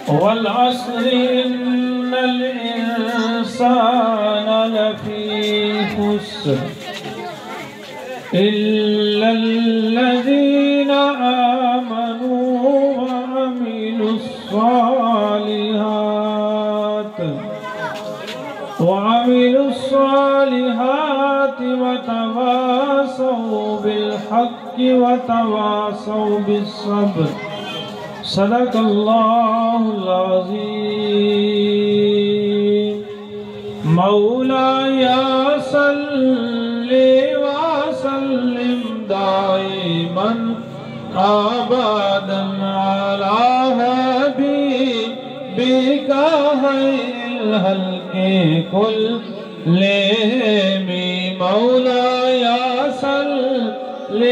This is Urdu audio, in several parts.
والعصر إن الإنسان لفي خسر إلا الذين آمنوا وعملوا الصالحات وتواصوا بالحق وتواصوا بالصبر صدق الله العظيم مولاي صل وسلم دائما أبدا على حبيبك خير الخلق كلهم مولاي صل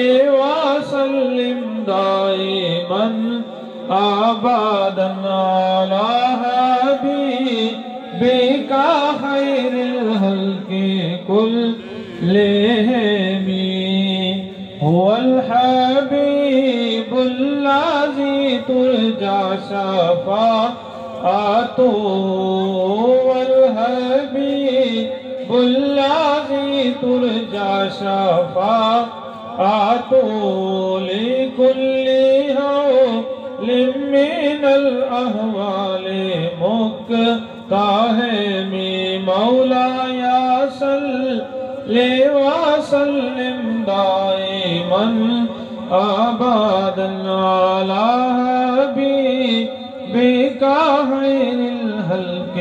وسلم دائما أبدا على حبيبك خير الخلق كلهم هو الحبيب الذي ترجى شفاعته والحبيب الذي ترجى شفاعته لكل هول من الأهوال مقتحم مولاي صل وسلم دائما أبدا على حبيبك خير الخلق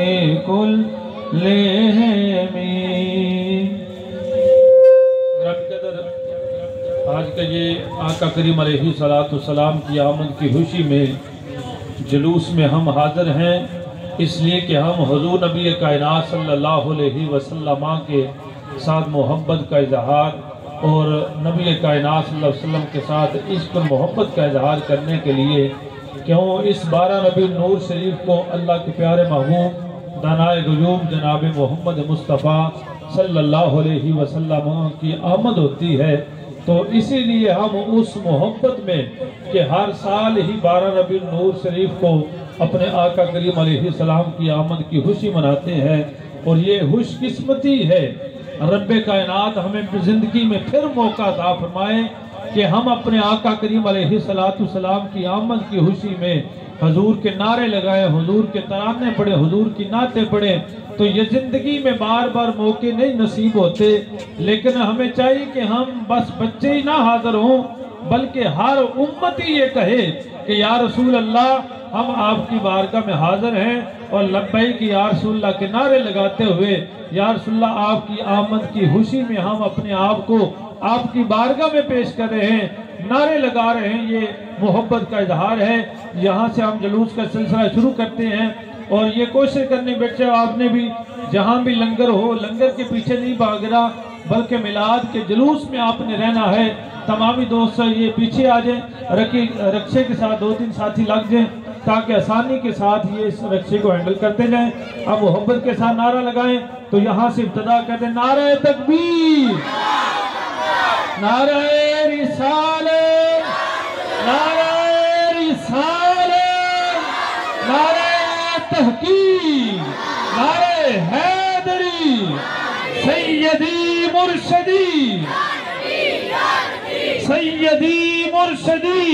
كلهم آج کا یہ آقا کریم علیہ السلام کی آمد کی خوشی میں جلوس میں ہم حاضر ہیں، اس لیے کہ ہم حضور نبی کائنات صلی اللہ علیہ وسلم کے ساتھ محبت کا اظہار اور نبی کائنات صلی اللہ علیہ وسلم کے ساتھ عشق اور محبت کا اظہار کرنے کے لیے کیوں اس 12 ربیع النور شریف کو اللہ کے پیارے محبوب دانائے غیوب جناب محمد مصطفیٰ صلی اللہ علیہ وسلم کی آمد ہوتی ہے، تو اسی لیے ہم اس محبت میں کہ ہر سال ہی 12 ربیع النور شریف کو اپنے آقا کریم علیہ السلام کی آمد کی خوشی مناتے ہیں، اور یہ خوش قسمتی ہے رب کائنات ہمیں زندگی میں پھر موقع عطا فرمائے کہ ہم اپنے آقا کریم علیہ السلام کی آمد کی خوشی میں حضور کے نعرے لگائے، حضور کے ترانے پڑھے، حضور کی نعتیں پڑھے۔ تو یہ زندگی میں بار بار موقع نہیں نصیب ہوتے، لیکن ہمیں چاہیے کہ ہم بس بچے ہی نہ حاضر ہوں بلکہ ہر امتی یہ کہے کہ یا رسول اللہ ہم آپ کی بارگاہ میں حاضر ہیں، اور لبیک یا رسول اللہ کے نعرے لگاتے ہوئے یا رسول اللہ آپ کی آمد کی خوشی میں ہم اپنے آپ کو آپ کی بارگاہ میں پیش کر رہے ہیں، نعرے لگا رہے ہیں، یہ محبت کا اظہار ہے۔ یہاں سے ہم جلوس کا سلسلہ شروع کرتے ہیں، اور یہ کوشش کرنے بیٹھے آپ نے بھی جہاں بھی لنگر ہو لنگر کے پیچھے نہیں بھاگ رہا بلکہ میلاد کے جلوس میں آپ نے رہنا ہے۔ تمامی دوست یہ پیچھے آ جائیں، رکشے کے ساتھ 2-3 ساتھی لگ جائیں تاکہ آسانی کے ساتھ یہ اس رکشے کو ہینڈل کرتے جائیں۔ اب محبت کے ساتھ نعرہ لگائیں تو یہاں سے ابتدا کرتے ہیں نعرہ تکبیر، نعرہ رسالت، نعرہ رسالت، نعرہ تحقیق، نعرہ حیدری، سیدی مرشدی، سیدی مرشدی،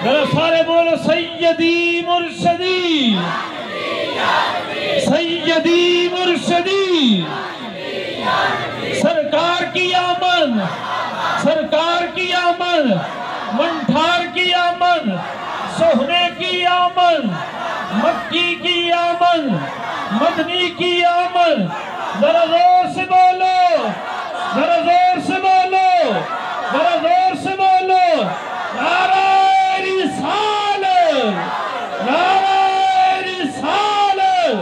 ذرا سارے بولو سیدی مرشدی، سیدی مرشدی، سرکار کی آمد، سرکار کی آمد، منٹھار کی آمد، سہنے کی آمد، مکی کی آمد، مدنی کی آمد، ذرا زور سے بولو، ذرا زور سے بولو، ذرا زور سے بولو، نعرہ رسالت، نعرہ رسالت،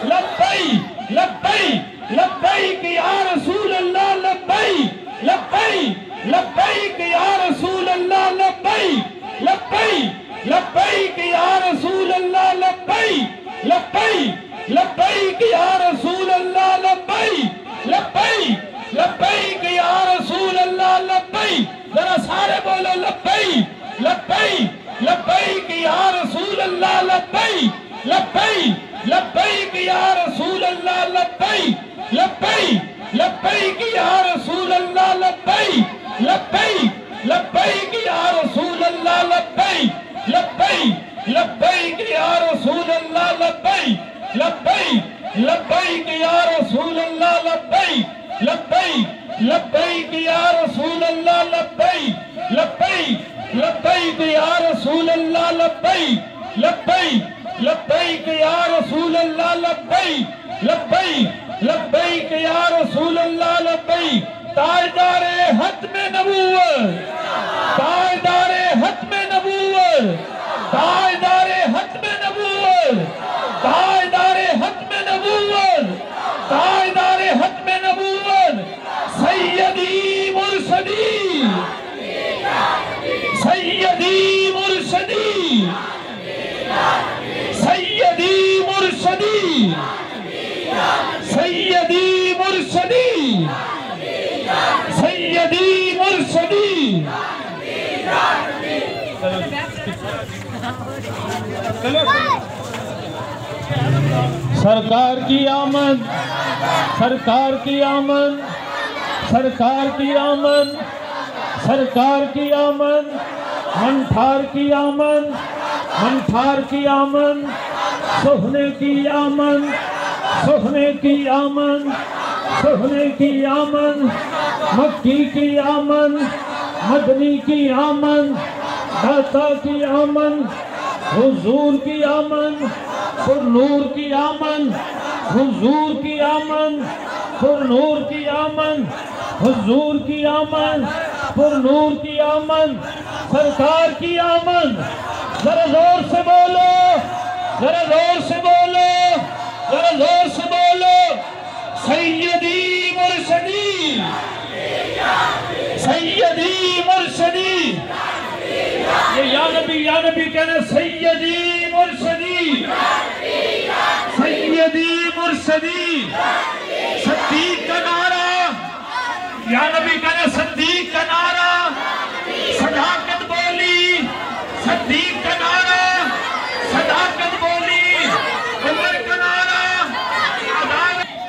لبیک لبیک لبیک یا رسول اللہ، لبیک لبیک لبیک یا رسول اللہ، لبیک لبیک لبیک یا رسول اللہ، لبیک لبیک لبیک یا رسول اللہ، لبیک لبیک لبیک یا رسول اللہ، لبیک یا رسول اللہ لبیک لبیک لبیک یا رسول اللہ لبیک لبیک لبیک یا رسول اللہ لبیک تاجدار ختم نبوت تاجدار ختم نبوت تاجدار ختم نبوت تاجدار ختم نبوت تاجدار ختم نبوت سیدی مرشدی سیدی مرشدی سیدی مرشدی سیدی مرشدی سیدی مرشدی سرکار کی آمد سرکار کی آمد سرکار کی آمد سرکار کی آمد منٹھار کی آمد منٹھار کی آمد سہنے کی آمد سہنے کی آمد سہنے کی آمد مکی کی آمد مدنی کی آمد داتا کی آمد حضور کی آمد پر نور کی آمد حضور کی آمد پر نور کی آمد حضور کی آمد پر نور کی آمد سرکار کی آمد ذرا زور سے بولو ذرا زور سے بولو ذرا زور سے بولو سیدی مرشدی سیدی مرشدی یہ یا نبی کہنا سیدی مرشدی سیدی مرشدی صدیق کا نعرہ یا نبی کہنا صدیق کا نعرہ صداقت بولی صدیق کا نعرہ صداقت بولی عمر کا نعرہ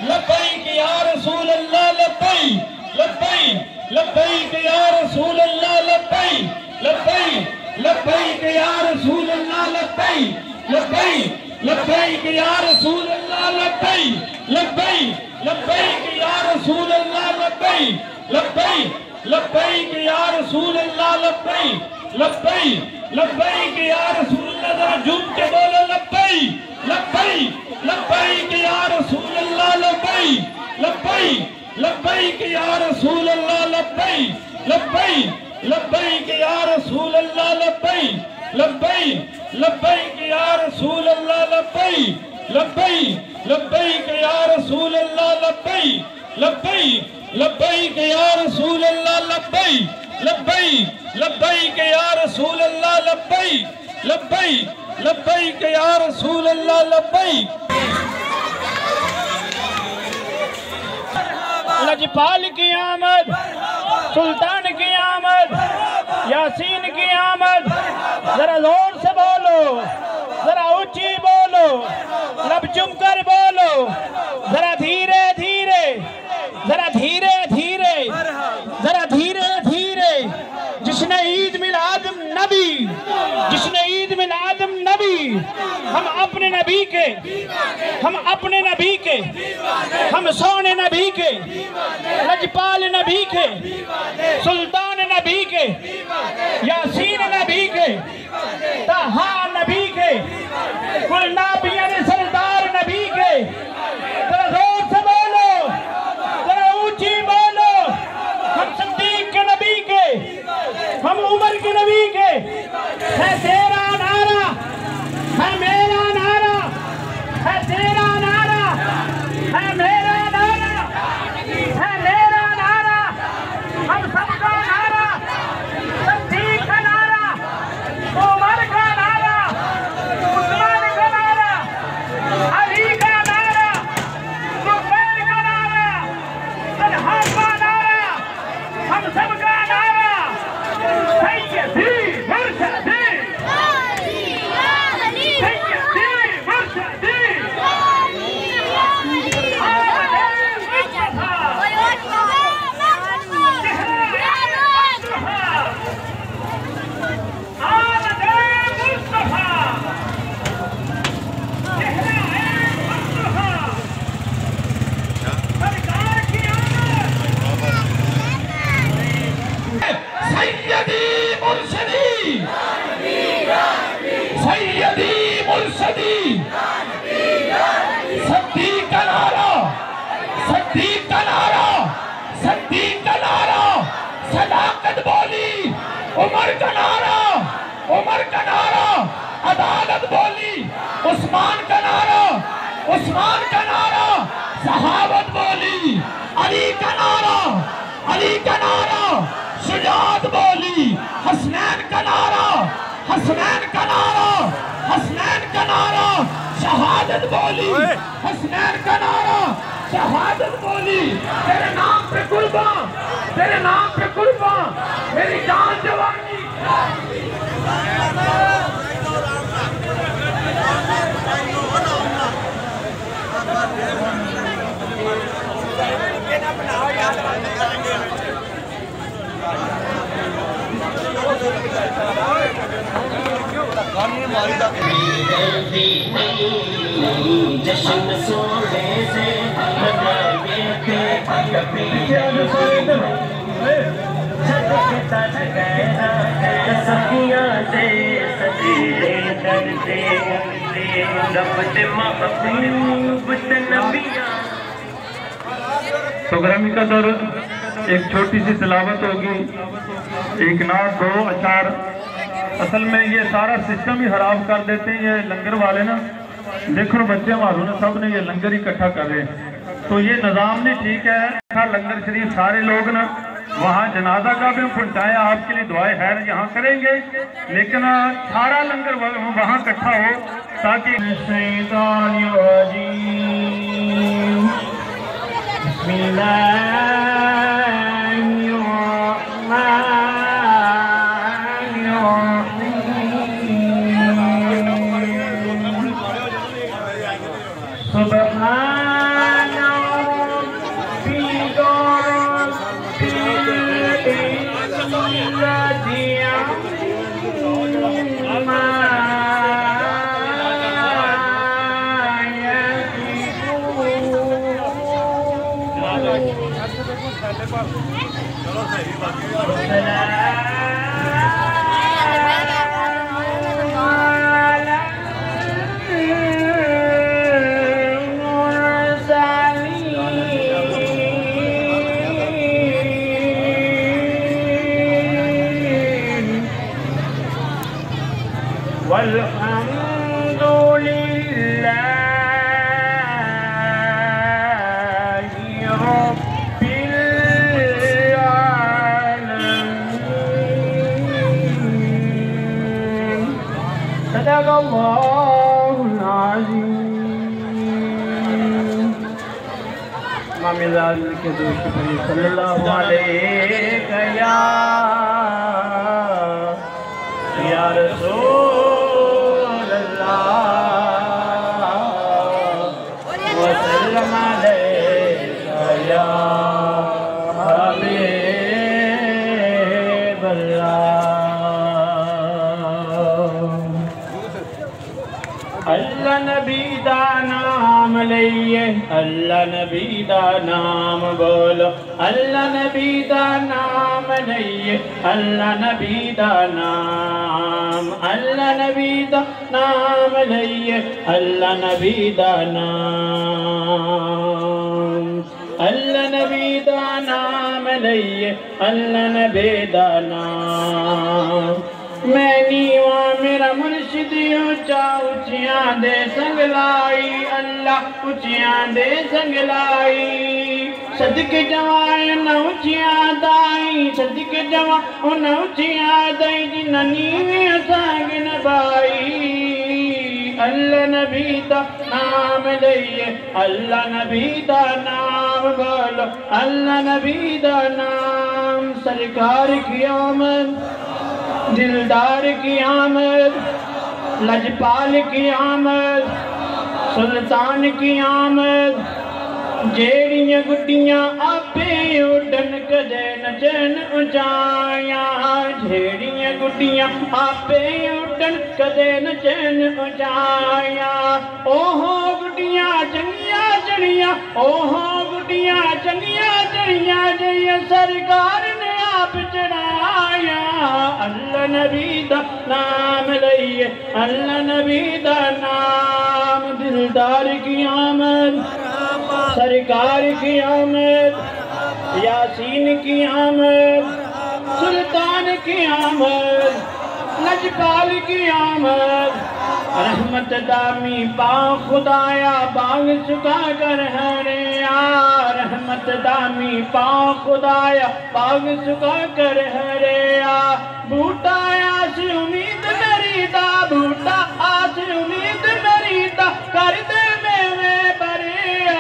لبیک یا رسول اللہ لبیک لبیک لبیک یا رسول اللہ لبیک لبیک لبیک یا رسول اللہ لبیک لبیک لبیک یا رسول اللہ لبیک لبیک لبیک یا رسول اللہ لبیک لبیک لبیک یا رسول اللہ لبیک لبیک لبیک یا رسول اللہ ذرا جھوم کے بولو لبیک لبیک لبیک یا رسول اللہ لبیک لبیک لبیک یا رسول اللہ لبیک لبیک لبیک یا رسول اللہ لبیک لبیک لبیک یا رسول اللہ لبیک لبیک لبیک یا رسول اللہ لبیک لبیک لبیک یا رسول اللہ لبیک لبیک لبیک یا رسول اللہ لبیک لبیک لبیک یا رسول اللہ لبیک لجپال کی آمد سلطان کی آمد یاسین کی آمد ذرا زور سے بولو ذرا اونچی بولو لب چم کر بولو ذرا دھیرے دھیرے ذرا دھیرے دھیرے ذرا دھیرے دھیرے جس نے عید میلاد نبی جس نے عید میلاد نبی ہم اپنے نبی کے ہم اپنے نبی کے ہم سونے نبی کے لجپال نبی کے سلطان نبی کے یاسین نبی کے طہا نبی کے کل نبیان سردار نبی کے ذرا زور سے بولو ذرا اونچی بولو ہم صدیق کے نبی کے ہم عمر کے نبی کے ہے تیرا نعرہ ہے میرا نعرہ ہے تیرا نعرہ ہے میرا نعرہ ہے میرا نعرہ ہم سب کا نعرہ صدیق کا نعرہ عمر کا نعرہ عثمان کا نعرہ علی کا نعرہ زبیر کا نعرہ طلحہ کا نعرہ ہم سب کا نعرہ سیدی مرشدی عمر کا نعرہ، عمر کا نعرہ، عدالت بولی، عثمان کا نعرہ، عثمان کا نعرہ، صحابت بولی، علی کا نعرہ، علی کا نعرہ، شجاعت بولی، حسنین کا نعرہ، حسنین کا نعرہ، حسنین کا نعرہ، شہادت بولی، حسنین کا نعرہ، شہادت بولی، تیرے نام پہ قربان، تیرے نام پہ قربان، میری جان جوانی۔ جشن سونے سے لگائے تھے سخیاں سے سجیلے کرتے ربط محبوب نبیاں۔ تو گرامی قدر ایک چھوٹی سی تلاوت ہوگی، ایک نعت، دو اشعار۔ اصل میں یہ سارا سسٹم ہی خراب کر دیتے ہیں یہ لنگر والے نا، دیکھو بچے ہماروں نے سب نے یہ لنگر اکٹھا کر رہے ہیں، تو یہ نظام نہیں ٹھیک ہے۔ لنگر شریف سارے لوگ نا وہاں جنازہ کا بھی پہنچائے، آپ کے لیے دعائے خیر یہاں کریں گے، لیکن سارا لنگر وہاں اکٹھا ہو تاکہ الشیطان الرجیم بسم اللہ الرحمن الرحیم سبحان ربی والحمد لله رب العالمين صدق الله العظيم امام العالم کے دوست صلی اللہ علیہ یا رسول وسلم عليك يا حبيب الله اللہ نبی دا نام لئیے اللہ نبی دا نام بولو اللہ نبی دا نام لئیے اللہ نبی دا نام اللہ نبی دا نام لئیے اللہ نبی دا نام اللہ نبی دا نام لئیے اللہ نبی دا نام میں نیواں میرا مرشد اونچا اونچیاں دے سنگ لائی اللہ اونچیاں دے سنگ لائی صدق جوائے نہ اونچیاں دائی صدق جوائے نہ اونچیاں دائی جنہ نیویں سانگ نبائی اللہ نبی دا نام لئیے اللہ نبی دا نام بولو اللہ نبی دا نام سرکار کی آمد دلدار کی آمد لجپال کی آمد سلطان کی آمد جیڑیاں گڈیاں آپے اڈن کدے نچن اچائیاں جیڑیاں گڈیاں آپے اڈن کدے نچن اچائیاں اوہو گڈیاں چنگیاں چڑیاں اوہو گڈیاں چنگیاں چڑیاں جیاں سرکار نے آپ چڑھایا اللہ نبی دا نام لئیے اللہ نبی دا نام دلدار کی آمد سرکار کی آمد یاسین کی آمد سلطان کی آمد لجپال کی آمد رحمت دامی پا خدایا باغ چکا کر ہریا رحمت دامی پا خدایا باغ چکا کر ہریا بوٹا آس امید مریدا بوٹا آس امید مریدا کر دے میں بریا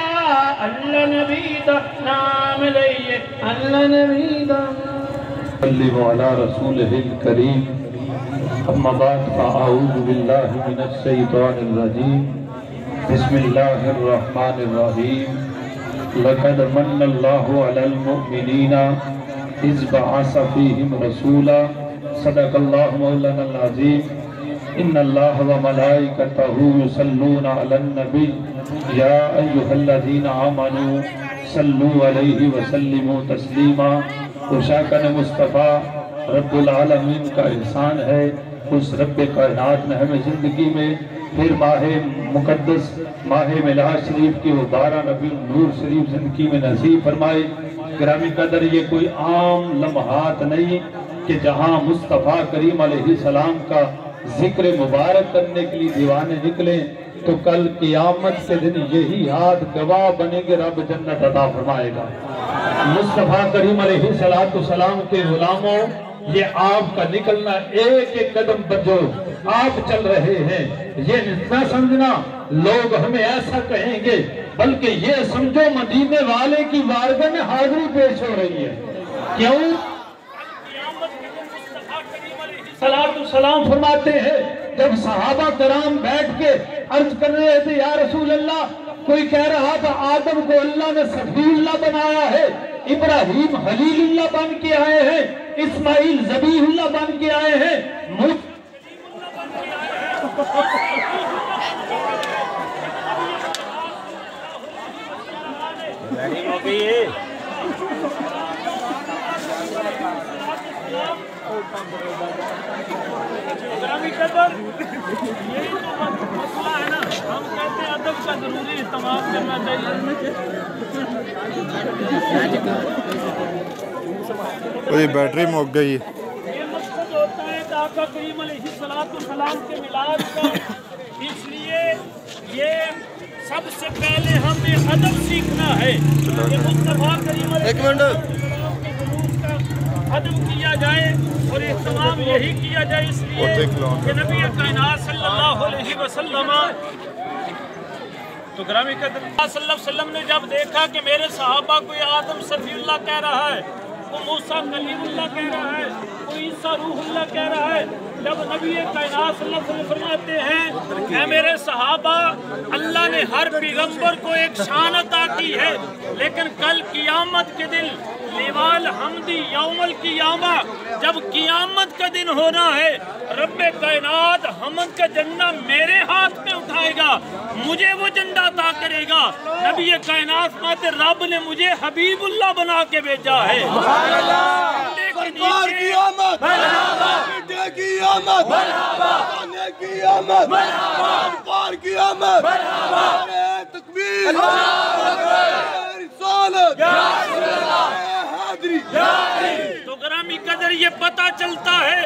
اللہ نبی دا نام لئیے اللہ نبی دا صلی علی رسولہ الکریم اما بعد فاعوذ باللہ من الشیطان الرجیم بسم اللہ الرحمن الرحیم لقد من اللہ علی المؤمنین اذ بعث فیہم رسولا صدق اللہ مولانا العظیم ان اللہ وملائکتہ یصلون علی النبی یا ایہا الذین آمنوا صلوا علیہ وسلموا تسلیما اشاکن مصطفیٰ رب العالمین کا احسان ہے اس رب کائنات نے ہمیں زندگی میں پھر ماہ مقدس ماہ میلاد شریف کی وہ 12 ربیع النور شریف زندگی میں نصیب فرمائے۔ گرامی قدر یہ کوئی عام لمحات نہیں کہ جہاں مصطفیٰ کریم علیہ السلام کا ذکر مبارک کرنے کے لیے دیوانے نکلیں تو کل قیامت کے دن یہی ہاتھ گواہ بنے گے رب جنت عطا فرمائے گا۔ مصطفیٰ کریم علیہ السلام کے غلاموں یہ آپ کا نکلنا ایک ایک قدم پر جو آپ چل رہے ہیں یہ نہ سمجھنا لوگ ہمیں ایسا کہیں گے بلکہ یہ سمجھو مدینے والے کی بارگاہ میں حاضری پیش ہو رہی ہے۔ کیوں؟ سلام فرماتے ہیں جب صحابہ کرام بیٹھ کے عرض کر رہے تھے یا رسول اللہ کوئی کہہ رہا تھا آدم کو اللہ نے صفی اللہ بنایا ہے ابراہیم خلیل اللہ بن کے آئے ہیں اسماعیل ذبیح اللہ بن کے آئے ہیں گرامی قدر یہی تو مسئلہ ہے نا ہم کہتے ہیں ادب کا ضروری اہتمام کرنا چاہیے۔ یہ بیٹری مک گئی یہ مقصد ہوتا ہے کہ آقا کریم علیہ السلام کے میلاد کا اس لیے یہ سب سے پہلے ہمیں ادب سیکھنا ہے کہ مصطفیٰ کریم علیہ السلام کے جلوس کا ادب کیا جائے اور اہتمام یہی کیا جائے اس لیے کہ نبی کائنات صلی اللہ علیہ وسلم تو گرامی قدر صلی اللہ علیہ وسلم نے جب دیکھا کہ میرے صحابہ کوئی آدم صفی اللہ کہہ رہا ہے کوئی موسیٰ کلیم اللہ کہہ رہا ہے کوئی عیسیٰ روح اللہ کہہ رہا ہے جب نبی کائنات صلی اللہ علیہ وسلم فرماتے ہیں اے میرے صحابہ اللہ نے ہر پیغمبر کو ایک شان عطا کی ہے لیکن کل قیامت کے دن لیوال حمدی یوم القیامہ جب قیامت کا دن ہونا ہے رب کائنات حمد کا جھنڈا میرے ہاتھ میں اٹھائے گا مجھے وہ جھنڈا عطا کرے گا نبی کائنات فرماتے رب نے مجھے حبیب اللہ بنا کے بھیجا ہے سرکار کی آمد بیٹے کی آمد آنے کی آمد سرکار کی آمد تکبیر رسالت حاضری تو گرامی قدر یہ پتہ چلتا ہے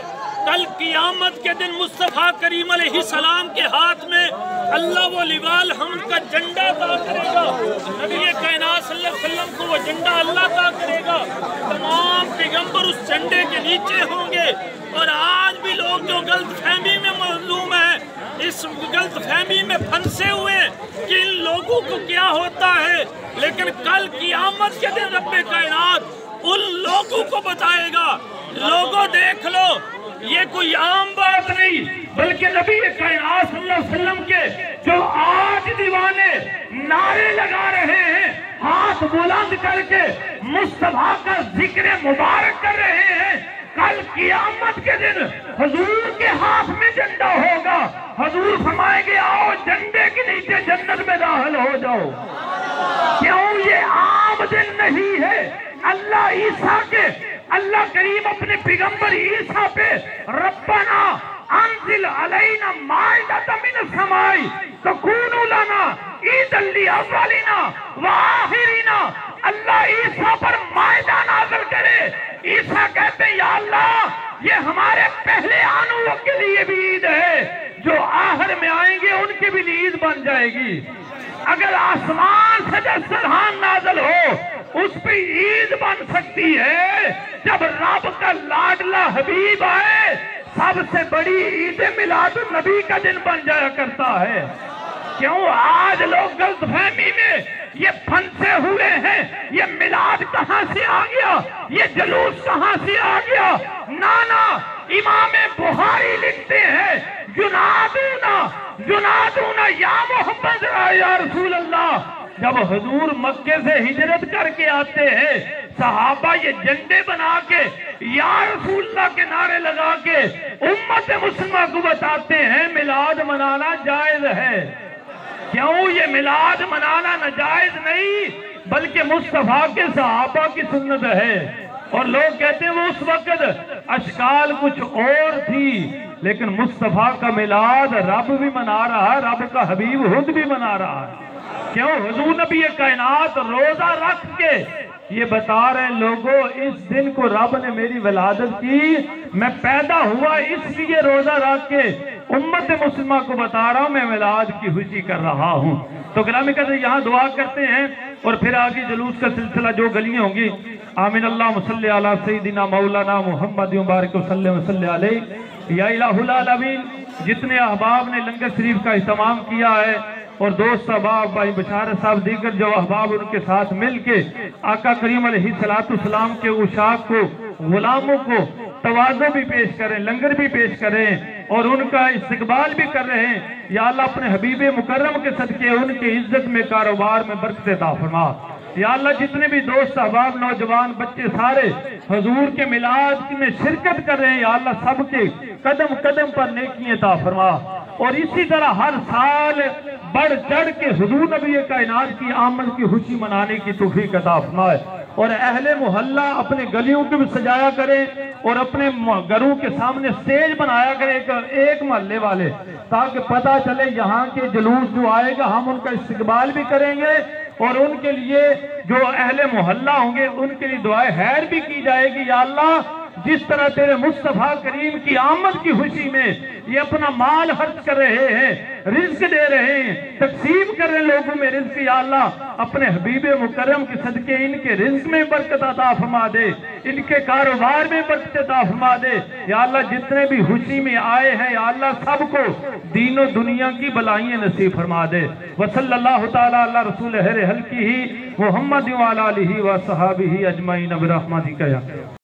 کل قیامت کے دن مصطفیٰ کریم علیہ السلام کے ہاتھ میں اللہ و لیوال حمد کا جھنڈا عطا کرے گا نبی کائنات صلی اللہ علیہ وسلم کو وہ جھنڈا اللہ عطا کرے گا تمام پیغمبر اس جھنڈے کے نیچے ہوں گے اور آج بھی لوگ جو غلط فہمی میں مظلوم ہیں اس غلط فہمی میں پھنسے ہوئے کہ ان لوگوں کو کیا ہوتا ہے لیکن کل قیامت کے دن رب کائنات ان لوگوں کو بتائے گا لوگوں دیکھ لو یہ کوئی عام بات نہیں بلکہ نبی کائنات صلی اللہ علیہ وسلم کے جو آج دیوانے نعرے لگا رہے ہیں ہاتھ بلند کر کے مصطفیٰ کا ذکر مبارک کر رہے ہیں کل قیامت کے دن حضور کے ہاتھ میں جھنڈا ہوگا حضور فرمائیں گے آؤ جھنڈے کے نیچے جنت میں داخل ہو جاؤ کیوں یہ عام دن نہیں ہے اللہ عیسیٰ کے اللہ کریم اپنے پیغمبر عیسیٰ پہ ربنا انزل علینا مائدۃ من السماء تکون لنا عیدا لاولنا وآخرنا اللہ عیسیٰ پر مائدہ نازل کرے عیسیٰ کہتے ہیں یا اللہ یہ ہمارے پہلے آنوں کے لیے بھی عید ہے، جو آخر میں آئیں گے ان کے بھی لیے عید بن جائے گی۔ اگر آسمان سے جب سرحان نازل ہو اس پہ عید بن سکتی ہے، جب رب کا لاڈلا حبیب آئے سب سے بڑی عید میلاد النبی کا دن بن جایا کرتا ہے۔ کیوں آج لوگ غلط فہمی میں یہ پھنسے ہوئے ہیں، یہ میلاد کہاں سے آ گیا، یہ جلوس کہاں سے آ گیا؟ نانا امام بخاری لکھتے ہیں جنادونا یا محمد یا رسول اللہ۔ جب حضور مکے سے ہجرت کر کے آتے ہیں صحابہ یہ جھنڈے بنا کے یا رسول اللہ کے نعرے لگا کے امت مسلمہ کو بتاتے ہیں میلاد منانا جائز ہے۔ کیوں یہ میلاد منانا ناجائز نہیں بلکہ مصطفیٰ کے صحابہ کی سنت ہے، اور لوگ کہتے ہیں وہ اس وقت اشکال کچھ اور تھی، لیکن مصطفیٰ کا میلاد رب بھی منا رہا ہے، رب کا حبیب خود بھی منا رہا ہے۔ کیوں حضور نبی کائنات روزہ رکھ کے یہ بتا رہے ہیں لوگوں اس دن کو رب نے میری ولادت کی، میں پیدا ہوا اس لیے روزہ رکھ کے امت مسلمہ کو بتا رہا ہوں میں میلاد کی خوشی کر رہا ہوں۔ تو گرامی قدر یہاں دعا کرتے ہیں اور پھر آگے جلوس کا سلسلہ جو گلیاں ہوں گی۔ آمین اللہم صلی علی سیدنا مولانا محمد مبارک وسلم وسلم علیہ۔ یا الہ العالمین جتنے احباب نے لنگر شریف کا اہتمام کیا ہے اور دوست احباب بھائی بشارت صاحب دیگر جو احباب ان کے ساتھ مل کے آقا کریم علیہ السلام کے عشاق کو غلاموں کو تواضع بھی پیش کریں، لنگر بھی پیش کریں اور ان کا استقبال بھی کر رہے ہیں۔ یا اللہ اپنے حبیب مکرم کے صدقے ان کی عزت میں کاروبار میں برکت عطا فرما۔ یا اللہ جتنے بھی دوست احباب نوجوان بچے سارے حضور کے میلاد میں شرکت کر رہے ہیں یا اللہ سب کے قدم قدم پر نیکی عطا فرما، اور اسی طرح ہر سال بڑھ چڑھ کے حضور نبی کائنات کی آمد کی خوشی منانے کی توفیق عطا فرمائے، اور اہل محلہ اپنے گلیوں کو بھی سجایا کریں اور اپنے گھروں کے سامنے سٹیج بنایا کریں ایک محلے والے، تاکہ پتہ چلے یہاں کے جلوس جو آئے گا ہم ان کا استقبال بھی کریں گے اور ان کے لیے جو اہل محلہ ہوں گے ان کے لیے دعائے خیر بھی کی جائے گی۔ یا اللہ جس طرح تیرے مصطفیٰ کریم کی آمد کی خوشی میں یہ اپنا مال خرچ کر رہے ہیں، رزق دے رہے ہیں، تقسیم کر رہے لوگوں میں رزق، یا اللہ اپنے حبیب مکرم کے صدقے ان کے رزق میں برکت عطا فرما دے، ان کے کاروبار میں برکت عطا فرما دے۔ یا اللہ جتنے بھی خوشی میں آئے ہیں یا اللہ سب کو دین و دنیا کی بلائیں نصیب فرما دے۔ وصلی اللہ تعالیٰ علی رسول خیر خلقہ محمد وعلی آلہ وصحبہ اجمعین برحمتک یا